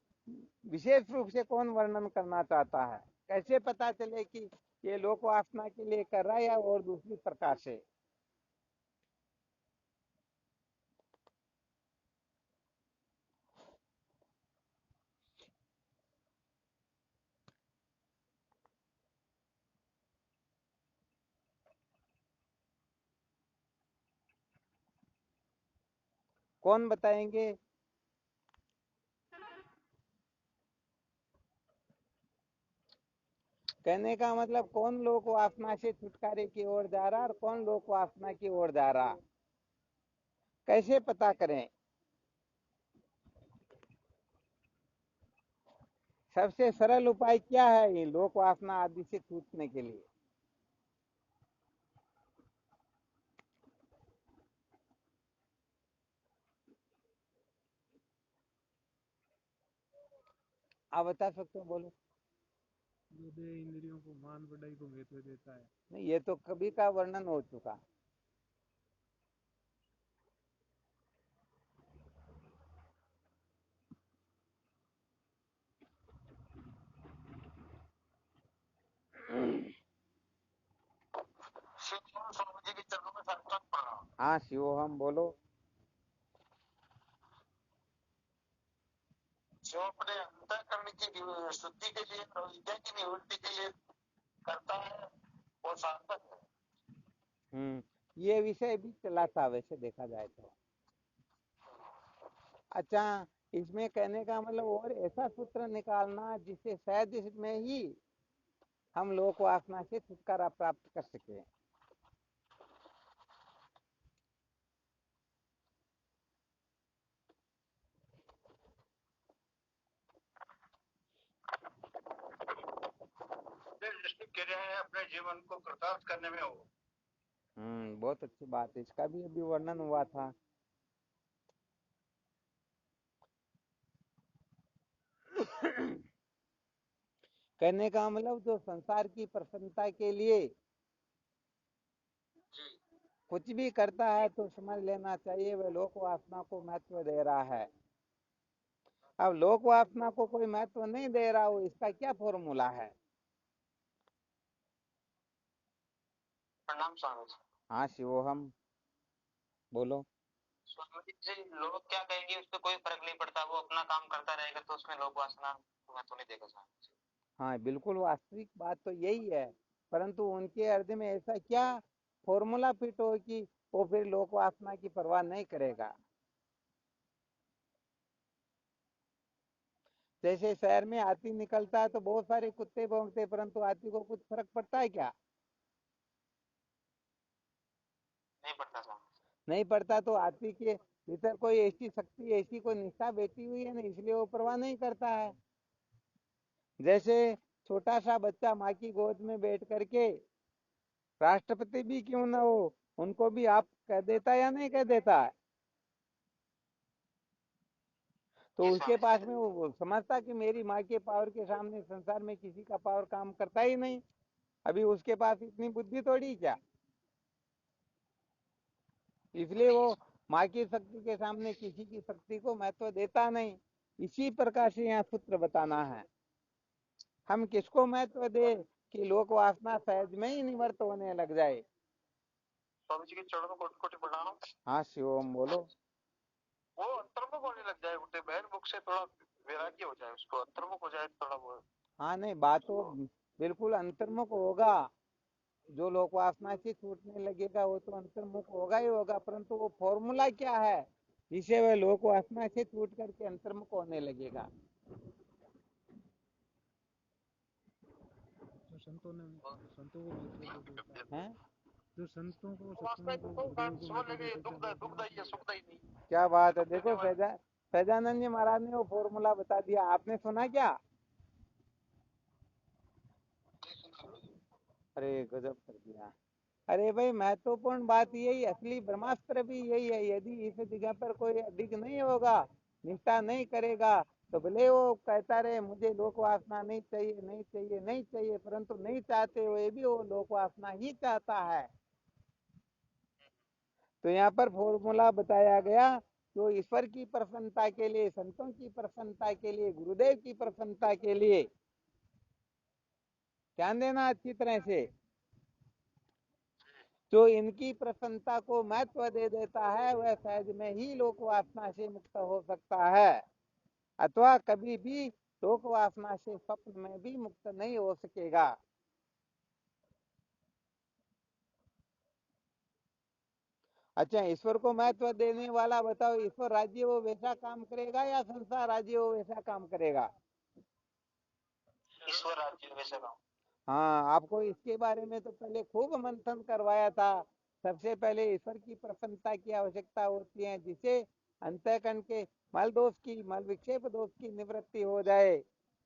विशेष रूप से कौन वर्णन करना चाहता है? कैसे पता चले कि ये लोक वासना के लिए कर रहा है या और दूसरी प्रकार से? कौन बताएंगे? कहने का मतलब कौन लोक वासना से छुटकारे की ओर जा रहा और कौन लोक वासना की ओर जा रहा, कैसे पता करें? सबसे सरल उपाय क्या है ये लोक वासना आदि से छूटने के लिए? आप बता सकते हो, बोलो। जो देह इंद्रियों को मान बढ़ाई को महत्व देता है। नहीं, ये तो कभी का वर्णन हो चुका। स्वामी जी के चरणों में साक्षात प्रणाम। हाँ शिव, हम बोलो। जो अपने अंतःकरण की शुद्धि के लिए और विद्या की निवृत्ति के लिए करता है वो सार्थक है। ये विषय भी चला था वैसे देखा जाए तो। अच्छा, इसमें कहने का मतलब और ऐसा सूत्र निकालना जिससे शायद इसमें ही हम लोक वासना से छुटकारा प्राप्त कर सके। जिसकी क्रियाएं अपने जीवन को कृतार्थ करने में हो। बहुत अच्छी बात है, इसका भी अभी वर्णन हुआ था। कहने का मतलब जो संसार की प्रसन्नता के लिए कुछ भी करता है तो समझ लेना चाहिए वह लोक वासना को महत्व दे रहा है। अब लोक वासना को कोई महत्व नहीं दे रहा हो, इसका क्या फॉर्मूला है? प्रणाम स्वामी जी। हाँ शिवोहम, बोलो। स्वामी जी, लोग क्या कहेंगे उससे कोई फर्क नहीं पड़ता, वो अपना काम करता रहेगा तो उसमें लोग वासना महत्व नहीं देगा स्वामी जी। हाँ बिल्कुल, वास्तविक बात तो यही है, परंतु उनके अर्थ में ऐसा क्या फॉर्मूला फिट हो कि वो फिर लोक वासना की परवाह नहीं करेगा? जैसे शहर में हाथी निकलता है तो बहुत सारे कुत्ते भौंकते, परंतु हाथी को कुछ फर्क पड़ता है क्या? नहीं पड़ता स्वामी। नहीं पड़ता। तो हाथी के भीतर कोई ऐसी शक्ति, ऐसी कोई निष्ठा बैठी हुई है ना, इसलिए वो परवाह नहीं करता है। जैसे छोटा सा बच्चा माँ की गोद में बैठ करके राष्ट्रपति भी क्यों ना हो उनको भी आप कह देता या नहीं कह देता है? तो उसके पास में वो समझता कि मेरी माँ के पावर के सामने संसार में किसी का पावर काम करता ही नहीं। अभी उसके पास इतनी बुद्धि थोड़ी क्या, इसलिए वो माँ की शक्ति के सामने किसी की शक्ति को महत्व देता नहीं। इसी प्रकार से यहाँ सूत्र बताना है, हम किसको महत्व दे कि लोक वासना सहज में ही निवर्त होने लग जाए। स्वामी जी के चरणों में कोटि कोटि प्रणाम। हाँ शिवम, बोलो। वो अंतर्मुख होने लग जाए, उठे बहिर्मुख से थोड़ा वैराग्य हो जाए, उसको अंतर्मुख हो जाए थोड़ा बहुत। हाँ नहीं, बात तो बिल्कुल अंतर्मुख होगा। जो लोक वासना से छूटने लगेगा वो तो अंतर्मुख होगा ही होगा, परंतु वो फॉर्मूला क्या है जिसे वह लोक वासना से छूट करके अंतर्मुख होने लगेगा? जो संतों को महत्व दे देता है। हैं? जो संतों को सत्संगों को गुरुओं को महत्व दे देता है वो अपना क्या बात है, देखो फैजानंद जी महाराज ने वो फॉर्मूला बता दिया, आपने सुना क्या? अरे गजब कर दिया। अरे भाई, महत्वपूर्ण बात यही, असली ब्रह्मास्त्र भी यही है। यदि इस जगह पर कोई अधिक नहीं होगा, निष्ठा नहीं करेगा, तो भले वो कहता रहे मुझे लोक वासना नहीं चाहिए, नहीं चाहिए, नहीं चाहिए, परंतु नहीं चाहते हुए भी वो लोक वासना ही चाहता है। तो यहाँ पर फॉर्मूला बताया गया, जो ईश्वर की प्रसन्नता के लिए, संतों की प्रसन्नता के लिए, गुरुदेव की प्रसन्नता के लिए ध्यान देना अच्छी तरह से, जो इनकी प्रसन्नता को महत्व दे देता है वह सहज में ही लोक वासना से मुक्त हो सकता है, अथवा कभी भी लोक वासना से स्वप्न में भी मुक्त नहीं हो सकेगा। अच्छा, ईश्वर को महत्व देने वाला बताओ, ईश्वर राज्य वो वैसा काम करेगा या संसार राज्य वो वैसा काम करेगा? ईश्वर राज्य वैसे काम। हाँ, आपको इसके बारे में तो पहले खूब मंथन करवाया था। सबसे पहले ईश्वर की प्रसन्नता की आवश्यकता होती है, जिसे अंतःकरण के मल विक्षेप दोष की निवृत्ति हो जाए।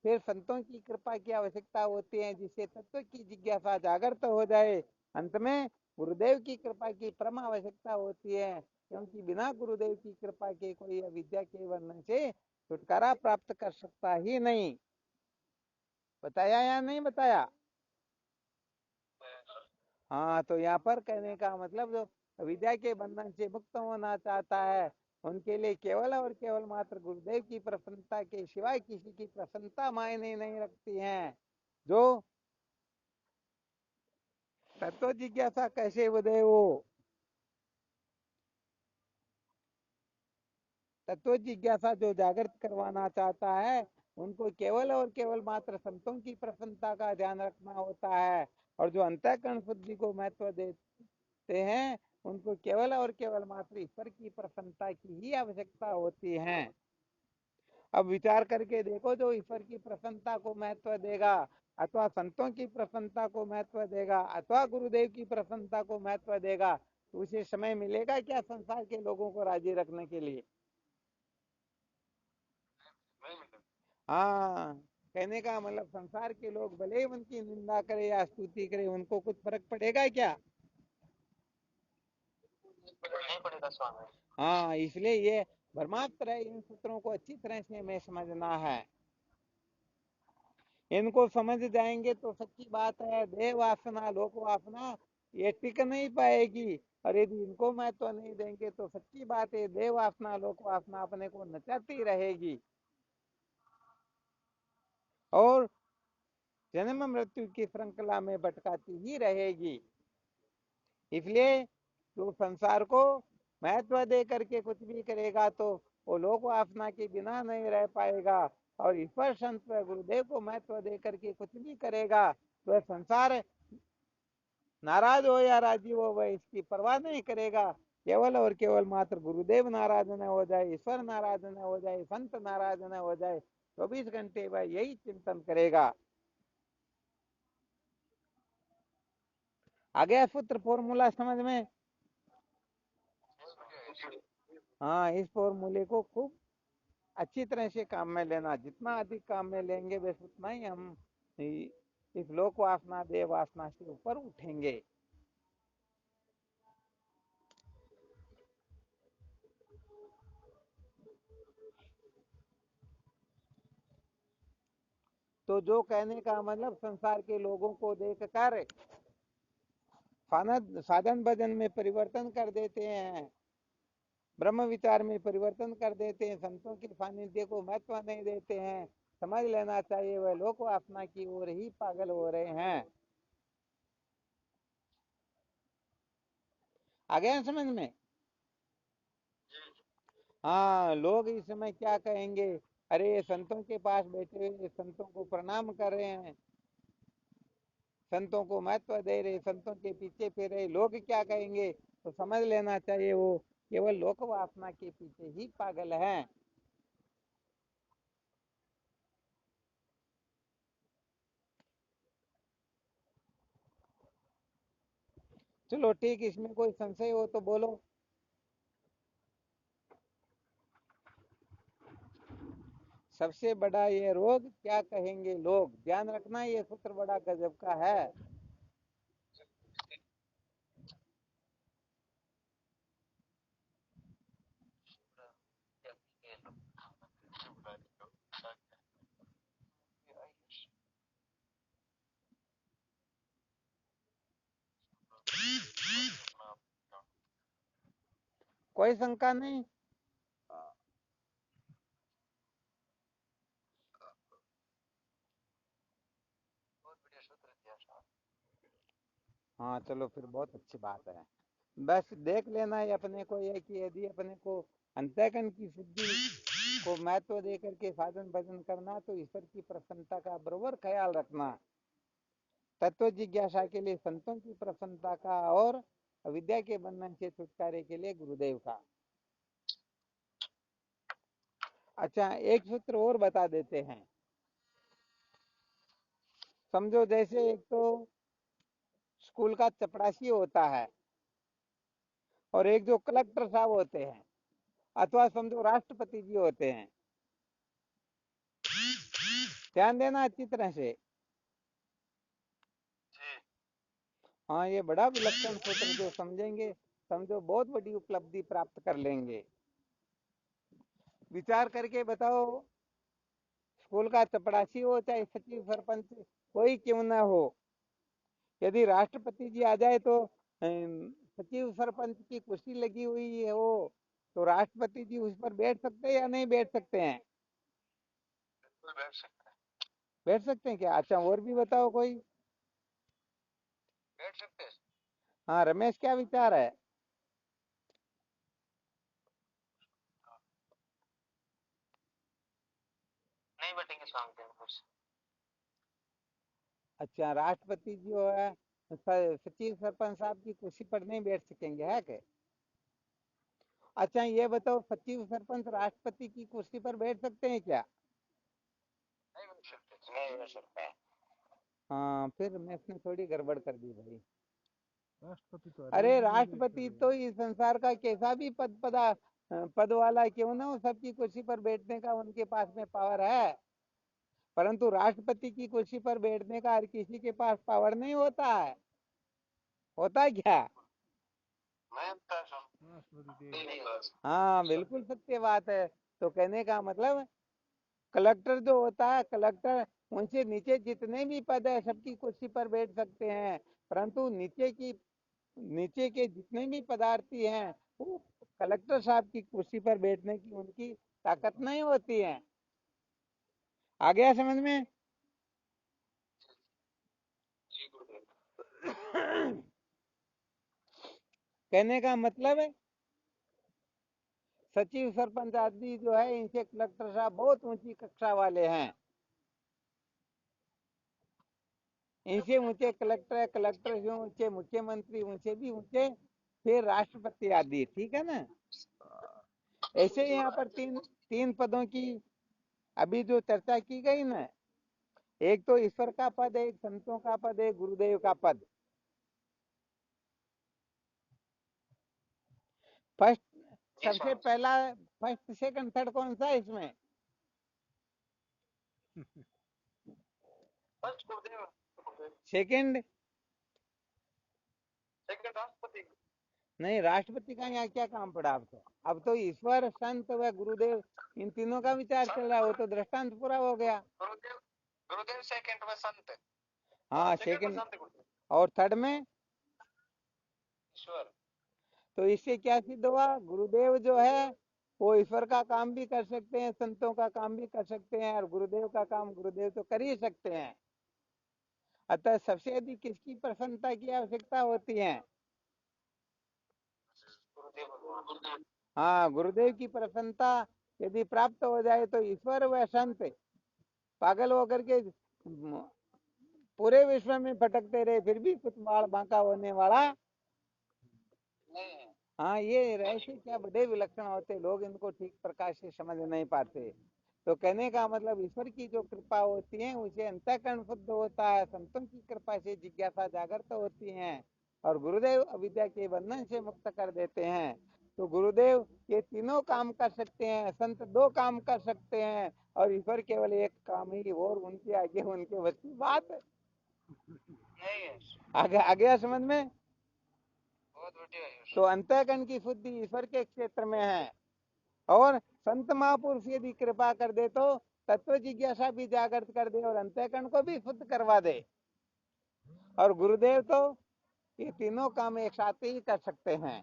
फिर संतों की कृपा की आवश्यकता होती है, जिससे तत्व की जिज्ञासा जागृत हो जाए। अंत में गुरुदेव की कृपा की परम आवश्यकता होती है, क्योंकि बिना गुरुदेव की कृपा के कोई अविद्या के बंधन से छुटकारा प्राप्त कर सकता ही नहीं। बताया या नहीं बताया? हाँ, तो यहाँ पर कहने का मतलब जो विद्या के बंधन से मुक्त होना चाहता है, उनके लिए केवल और केवल मात्र गुरुदेव की प्रसन्नता के सिवाय किसी की प्रसन्नता मायने नहीं रखती है। जो तत्व जिज्ञासा कैसे उदय हो, तत्व जिज्ञासा जो जागृत करवाना चाहता है, उनको केवल और केवल मात्र संतों की प्रसन्नता का ध्यान रखना होता है। और जो अंतःकरण शुद्धि को महत्व देते हैं, उनको केवल और केवल मात्र ईश्वर की प्रसन्नता की ही आवश्यकता होती है। अब विचार करके देखो, जो ईश्वर की प्रसन्नता को महत्व देगा, अथवा संतों की प्रसन्नता को महत्व देगा, अथवा गुरुदेव की प्रसन्नता को महत्व देगा, तो उसे समय मिलेगा क्या संसार के लोगों को राजी रखने के लिए? हाँ, कहने का मतलब संसार के लोग भले ही उनकी निंदा करे या स्तुति करे, उनको कुछ फर्क पड़ेगा क्या? नहीं पड़ेगा स्वामी। हाँ, इसलिए ये ब्रह्मास्त्र है, इन सूत्रों को अच्छी तरह से हमें समझना है। इनको समझ जाएंगे तो सच्ची बात है, देह वासना लोक वासना ये टिक नहीं पाएगी। और यदि इनको महत्व नहीं देंगे तो सच्ची बात है, देह वासना लोक वासना अपने को नचाती रहेगी और जन्म मृत्यु की श्रृंखला में भटकाती ही रहेगी। इसलिए जो संसार को महत्व दे करके कुछ भी करेगा, तो वो लोक वासना के बिना नहीं रह पाएगा। और ईश्वर संत गुरुदेव को महत्व दे करके कुछ भी करेगा, तो संसार नाराज हो या राजी हो, वह इसकी परवाह नहीं करेगा। केवल और केवल मात्र गुरुदेव नाराज न हो जाए, ईश्वर नाराज न हो जाए, संत नाराज न हो जाए, 24 घंटे वह यही चिंतन करेगा। आ गया सूत्र, फॉर्मूला समझ में? हाँ, इस फॉर्मूले को खूब अच्छी तरह से काम में लेना। जितना अधिक काम में लेंगे, बस उतना ही हम इस लोक वासना देह वासना से ऊपर उठेंगे। तो जो कहने का मतलब, संसार के लोगों को देखकर साधन भजन में परिवर्तन कर देते हैं, ब्रह्म विचार में परिवर्तन कर देते हैं, संतों के सानिध्य को महत्व नहीं देते हैं, समझ लेना चाहिए वह लोक वासना की ओर ही पागल हो रहे हैं। आ गया समझ में? हाँ, लोग इस समय क्या कहेंगे, अरे संतों के पास बैठे हुए संतों को प्रणाम कर रहे हैं, संतों को महत्व दे रहे, संतों के पीछे फिर रहे, लोग क्या कहेंगे? तो समझ लेना चाहिए वो केवल लोक वासना के पीछे ही पागल हैं। चलो ठीक, इसमें कोई संशय हो तो बोलो। सबसे बड़ा ये रोग क्या कहेंगे लोग, ध्यान रखना, ये सूत्र बड़ा गजब का है। कोई शंका नहीं। हाँ चलो, फिर बहुत अच्छी बात है। बस देख लेना है अपने को ये, कि यदि अपने को अंतःकरण की शुद्धि को महत्व दे करके साधन भजन करना, तो ईश्वर की प्रसन्नता का बराबर ख्याल रखना। तत्व जिज्ञासा के लिए संतों की प्रसन्नता का, और विद्या के बंधन से छुटकारे के लिए गुरुदेव का। अच्छा, एक सूत्र और बता देते हैं। समझो जैसे एक तो स्कूल का चपरासी होता है और एक जो कलेक्टर साहब होते हैं, अथवा समझो राष्ट्रपति जी होते हैं। ध्यान देना अच्छी तरह से। हाँ, ये बड़ा विलक्षण सूत्र जो समझेंगे, समझो बहुत बड़ी उपलब्धि प्राप्त कर लेंगे। विचार करके बताओ, स्कूल का चपरासी हो चाहे सचिव सरपंच कोई क्यों ना हो, यदि राष्ट्रपति जी आ जाए तो सचिव सरपंच की कुर्सी लगी हुई है हो, तो राष्ट्रपति जी उस पर बैठ सकते हैं या नहीं बैठ सकते हैं? बैठ सकते हैं क्या? अच्छा, और भी बताओ कोई। बैठ सकते हैं। हाँ रमेश, क्या विचार है? नहीं बैठेंगे शाम के कुछ। अच्छा, राष्ट्रपति जी जो है सचिव सरपंच साहब की कुर्सी पर नहीं बैठ सकेंगे, है क्या? अच्छा ये बताओ, सचिव सरपंच राष्ट्रपति की कुर्सी पर बैठ सकते हैं क्या? नहीं बैठ सकते, नहीं बैठ सकते हैं। हाँ, फिर मैं इसने थोड़ी गड़बड़ कर दी भाई। राष्ट्रपति तो अरे राष्ट्रपति तो इस संसार का कैसा भी पद वाला क्यों ना हो, सबकी कुर्सी पर बैठने का उनके पास में पावर है, परंतु राष्ट्रपति की कुर्सी पर बैठने का हर किसी के पास पावर नहीं होता है। होता है क्या? हाँ बिल्कुल सत्य बात है। तो कहने का मतलब, कलेक्टर जो होता है, कलेक्टर उनसे नीचे जितने भी पद है सबकी कुर्सी पर बैठ सकते हैं, परंतु नीचे के जितने भी पदार्थी हैं वो कलेक्टर साहब की कुर्सी पर बैठने की उनकी ताकत नहीं होती है। आ गया समझ में? कहने का मतलब है, सचिव सरपंच आदि जो है इनसे कलेक्टर साहब बहुत ऊंची कक्षा वाले हैं। इनसे ऊंचे कलेक्टर है, कलेक्टर से ऊंचे मुख्यमंत्री, ऊंचे भी ऊंचे फिर राष्ट्रपति आदि। ठीक है ना? ऐसे यहाँ पर तीन तीन पदों की अभी जो चर्चा की गई ना, एक तो ईश्वर का पद, एक संतों का पद, एक गुरुदेव का पद। फर्स्ट, सबसे पहला, फर्स्ट सेकंड थर्ड कौन सा है इसमें? फर्स्ट गुरुदेव, सेकंड सेकंड राष्ट्रपति। नहीं, राष्ट्रपति का यहाँ क्या काम पड़ा आपको? अब तो ईश्वर, संत व गुरुदेव इन तीनों का विचार चल रहा है, वो तो दृष्टांत पूरा हो गया। गुरुदेव, गुरुदेव सेकंड में संत। हाँ सेकंड, और थर्ड में ईश्वर। तो इससे क्या सिद्ध हुआ? गुरुदेव जो है वो ईश्वर का काम भी कर सकते हैं, संतों का काम भी कर सकते हैं, और गुरुदेव का काम गुरुदेव तो कर ही सकते हैं। अतः सबसे अधिक किसकी प्रसन्नता की आवश्यकता होती है? हाँ, गुरुदेव की प्रसन्नता यदि प्राप्त हो जाए तो ईश्वर व संत पागल होकर के पूरे विश्व में भटकते रहे फिर भी कुछ बाल बांका होने वाला नहीं। हाँ, ये रहस्य क्या बड़े विलक्षण होते, लोग इनको ठीक प्रकार से समझ नहीं पाते। तो कहने का मतलब, ईश्वर की जो कृपा होती है उसे अंतःकरण शुद्ध होता है, संतों की कृपा से जिज्ञासा जागृत होती है, और गुरुदेव अविद्या के बंधन से मुक्त कर देते हैं। तो गुरुदेव ये तीनों काम कर सकते हैं, संत दो काम कर सकते हैं, और ईश्वर केवल एक काम ही, और उनके आगे उनके बस की बात नहीं है। आ गया समझ में? बहुत बढ़िया है। तो अंतःकरण की शुद्धि ईश्वर के क्षेत्र में है, और संत महापुरुष यदि कृपा कर दे तो तत्व जिज्ञासा भी जागृत कर दे और अंतःकरण को भी शुद्ध करवा दे, और गुरुदेव तो ये तीनों काम एक साथ ही कर सकते हैं।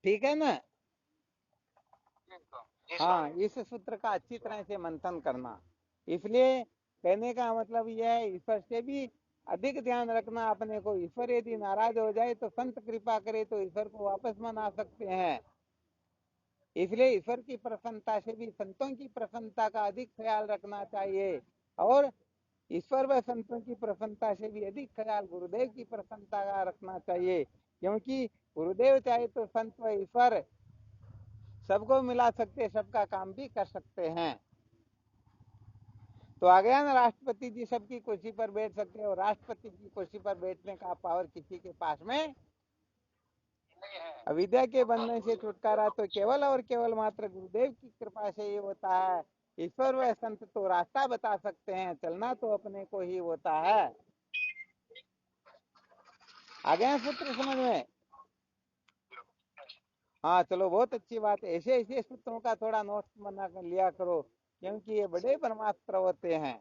ठीक है ना? हाँ, इस सूत्र का अच्छी तरह से मंथन करना। इसलिए कहने का मतलब यह है, ईश्वर से भी अधिक ध्यान रखना अपने को। ईश्वर यदि नाराज हो जाए तो संत कृपा करे तो ईश्वर को वापस मना सकते हैं। इसलिए ईश्वर की प्रसन्नता से भी संतों की प्रसन्नता का अधिक ख्याल रखना चाहिए, और ईश्वर व संतों की प्रसन्नता से भी अधिक ख्याल गुरुदेव की प्रसन्नता का रखना चाहिए, क्योंकि गुरुदेव चाहे तो संत व ईश्वर सबको मिला सकते, सबका काम भी कर सकते हैं। तो आ गया ना, राष्ट्रपति जी सबकी कुर्सी पर बैठ सकते हैं और राष्ट्रपति की कुर्सी पर बैठने का पावर किसी के पास में नहीं है। अविद्या के बंधन से छुटकारा तो केवल और केवल मात्र गुरुदेव की कृपा से ही होता है। ईश्वर व संत तो रास्ता बता सकते हैं, चलना तो अपने को ही होता है। आ गए सूत्र समझ में? हाँ चलो, बहुत अच्छी बात है। ऐसे ऐसे सूत्रों का थोड़ा नोट्स बना कर लिया करो, क्योंकि ये बड़े ब्रह्मास्त्र होते हैं।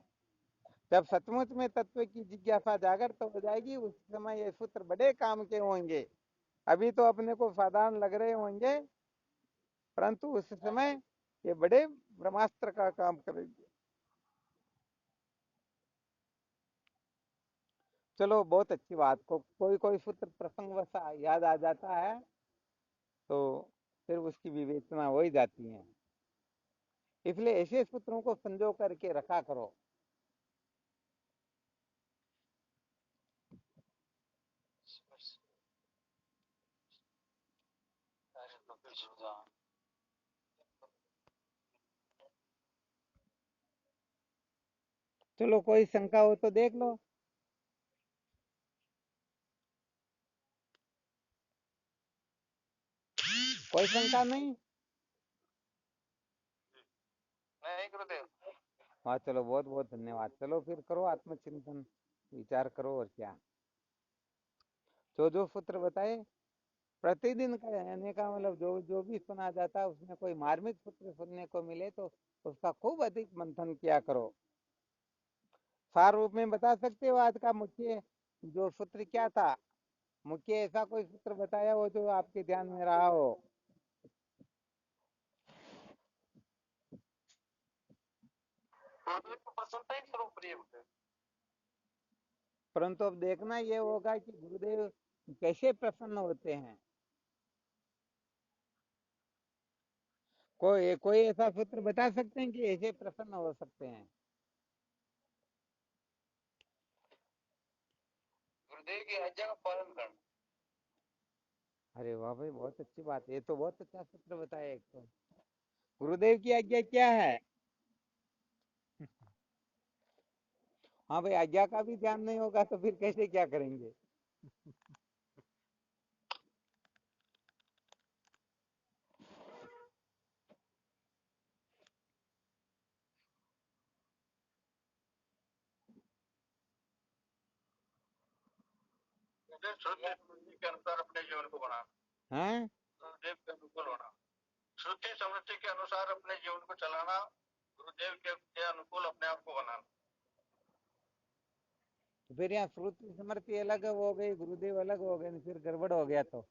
जब सचमुच में तत्व की जिज्ञासा जागृत हो जाएगी, उस समय ये सूत्र बड़े काम के होंगे। अभी तो अपने को साधारण लग रहे होंगे, परंतु उस समय ये बड़े ब्रह्मास्त्र का काम करेंगे। चलो, बहुत अच्छी बात। कोई कोई सूत्र प्रसंगवश याद आ जाता है तो फिर उसकी विवेचना हो ही जाती है। इसलिए ऐसे सूत्रों को संजो करके रखा करो। चलो, कोई शंका हो तो देख लो। कोई शंका नहीं? नहीं गुरुदेव। हाँ चलो, बहुत बहुत धन्यवाद। चलो फिर करो आत्मचिंतन, विचार करो और क्या। जो जो सूत्र बताए प्रतिदिन का कहने का मतलब, जो जो भी सुना जाता है उसमें कोई मार्मिक सूत्र सुनने को मिले तो उसका खूब अधिक मंथन किया करो। सार रूप में बता सकते हो आज का मुख्य जो सूत्र क्या था? मुख्य ऐसा कोई सूत्र बताया हो जो आपके ध्यान में रहा हो? प्रसन्नता ही स्वरूप प्रिय होते हैं। परंतु अब देखना ये होगा कि गुरुदेव कैसे प्रसन्न होते हैं। कोई कोई ऐसा सूत्र बता सकते हैं कि ऐसे प्रसन्न हो सकते हैं? गुरुदेव की आज्ञा का पालन करना। अरे वाह भाई, बहुत अच्छी बात है। ये तो बहुत अच्छा सूत्र बताया एक तो। गुरुदेव की आज्ञा क्या है? हाँ भाई, आज्ञा का भी ध्यान नहीं होगा तो फिर कैसे क्या करेंगे? श्रुति के अनुसार अपने जीवन को बनाना, हैं? गुरुदेव के अनुकूल होना। श्रुति समृद्धि के अनुसार अपने जीवन को चलाना, गुरुदेव के अनुकूल अपने आप को बनाना। तो फिर यहाँ श्रुति स्मृति अलग हो गई, गुरुदेव अलग हो गए, फिर गड़बड़ हो गया। तो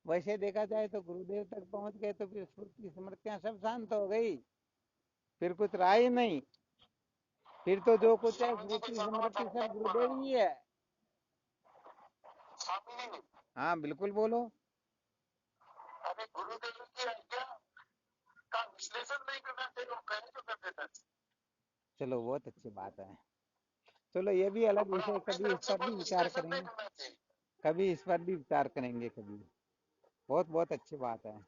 वैसे देखा जाए तो गुरुदेव तक पहुंच गए तो फिर श्रुति स्मृतियां सब शांत हो गई, फिर कुछ रहा ही नहीं। फिर तो जो कुछ है श्रुति स्मृति सब गुरुदेव ही है। हाँ बिल्कुल बोलो। अरे गुरुदेव की आज्ञा का विश्लेषण नहीं करना चाहिए, वो कहीं तो कर देता है। चलो, बहुत अच्छी बात है। चलो, ये भी अलग विषय, कभी इस पर भी विचार करेंगे। कभी इस पर भी विचार करेंगे कभी। बहुत बहुत अच्छी बात है।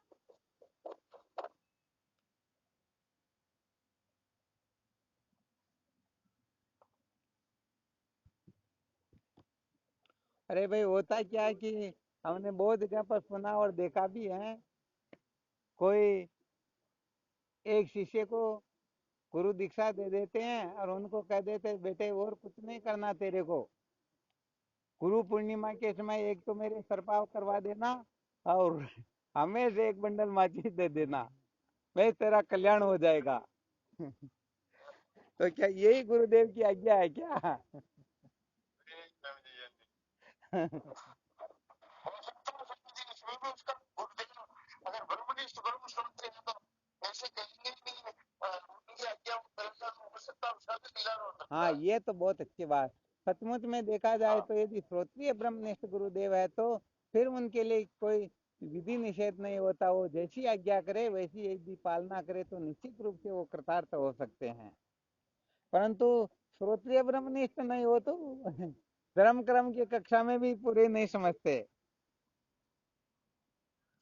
अरे भाई, होता क्या है कि हमने बहुत जगह पर सुना और देखा भी है। कोई एक शिष्य को गुरु दीक्षा दे देते हैं और उनको कह देते हैं, बेटे और कुछ नहीं करना तेरे को, गुरु पूर्णिमा के समय एक तो मेरे सरपाव करवा देना और हमें से एक बंडल माचिस दे देना, मैं तेरा कल्याण हो जाएगा। तो क्या यही गुरुदेव की आज्ञा है क्या? अगर ब्रह्मनिष्ठ ब्रह्म सुनते हैं तो ऐसे कहेंगे कि उनकी आज्ञा हो सकता है, उसका भी मिलान होता है। हाँ, ये तो बहुत अच्छी बात। सचमुच में देखा जाए तो यदि श्रोत्रिय ब्रह्मनिष्ठ गुरुदेव है तो फिर उनके लिए कोई विधि निषेध नहीं होता। वो जैसी आज्ञा करे वैसी यदि पालना करे तो निश्चित रूप से वो कृतार्थ हो सकते हैं। परंतु श्रोत्रिय ब्रह्मनिष्ठ नहीं हो तो धर्म कर्म की कक्षा में भी पूरे नहीं समझते।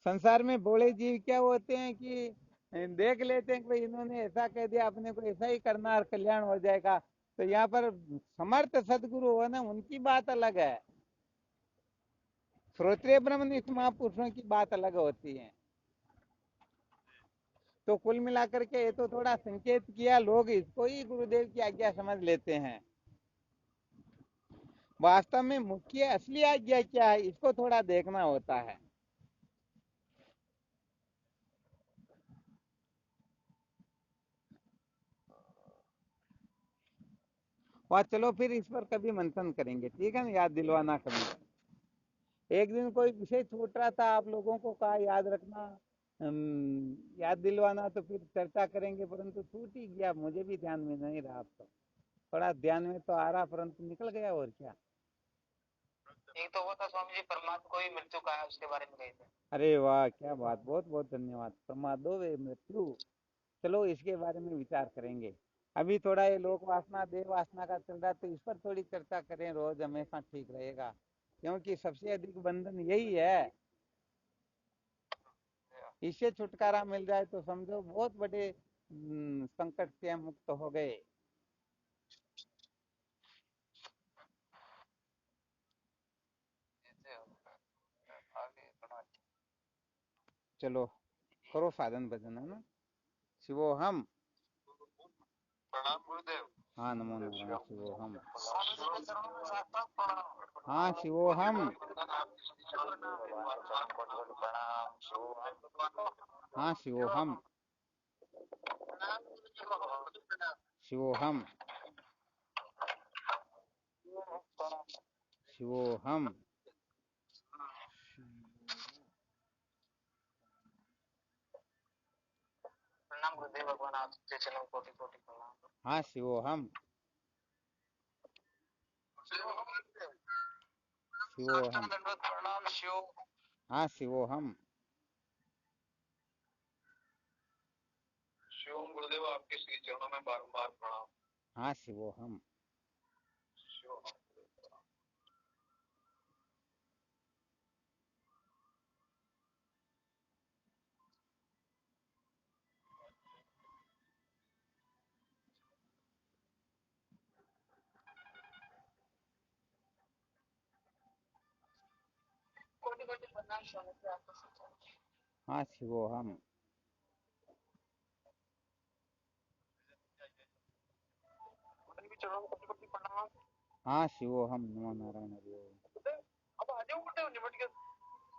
संसार में भोले जीव क्या होते हैं कि देख लेते हैं कि भाई इन्होंने ऐसा कह दिया, अपने को ऐसा ही करना और कल्याण हो जाएगा। तो यहाँ पर समर्थ सदगुरु हो ना, उनकी बात अलग है, श्रोत्रिय ब्रह्मनिष्ठ महापुरुषों की बात अलग होती है। तो कुल मिलाकर के ये तो थोड़ा संकेत किया, लोग इसको ही गुरुदेव की आज्ञा समझ लेते हैं। वास्तव में मुख्य असली आज्ञा क्या है, इसको थोड़ा देखना होता है। और चलो फिर इस पर कभी मंथन करेंगे, ठीक है ना, याद दिलवाना कभी। एक दिन कोई विषय छूट रहा था, आप लोगों को कहा याद रखना, याद दिलवाना, तो फिर चर्चा करेंगे, परंतु छूट ही गया, मुझे भी ध्यान में नहीं रहा। अब तो थोड़ा ध्यान में तो आ रहा, परंतु निकल गया, और क्या। एक तो वो था स्वामी जी, परमात्मा को ही मृत्यु का है, उसके बारे में कही थे। अरे वाह, क्या बात, बहुत बहुत धन्यवाद। प्रमादो वे मृत्यु, चलो इसके बारे में विचार करेंगे। अभी थोड़ा ये लोक वासना देह वासना का चल रहा है, तो इस पर थोड़ी चर्चा करें, रोज हमेशा ठीक रहेगा, क्योंकि सबसे अधिक बंधन यही है। इससे छुटकारा मिल जाए तो समझो बहुत बड़े संकट से हम मुक्त हो गए। चलो करो साधन भजन, है ना। शिवोहम। प्रणाम गुरुदेव। हाँ, नमो नारायण। शिवोहम। हाँ, शिवोहम। हाँ, शिवोहम। शिवोहम। शिवोहम। प्रणाम गुरुदेव भगवान, आपके चरणों को कोटि कोटि प्रणाम। हाँ, शिवोहम। शिवोहम। प्रणाम शिव। हाँ, शिवोहम। शिवम गुरुदेव, आपके श्री चरणों में बारंबार प्रणाम। हाँ, शिवोहम। कोटि कोटि प्रणाम स्वामी जी, आपको हाँ, शिवोहम। चरणों में कोटि कोटि प्रणाम। हाँ, शिवोहम। नमो नारायण। हरि ओम। अब आ जाओ गुरुदेव, निपट के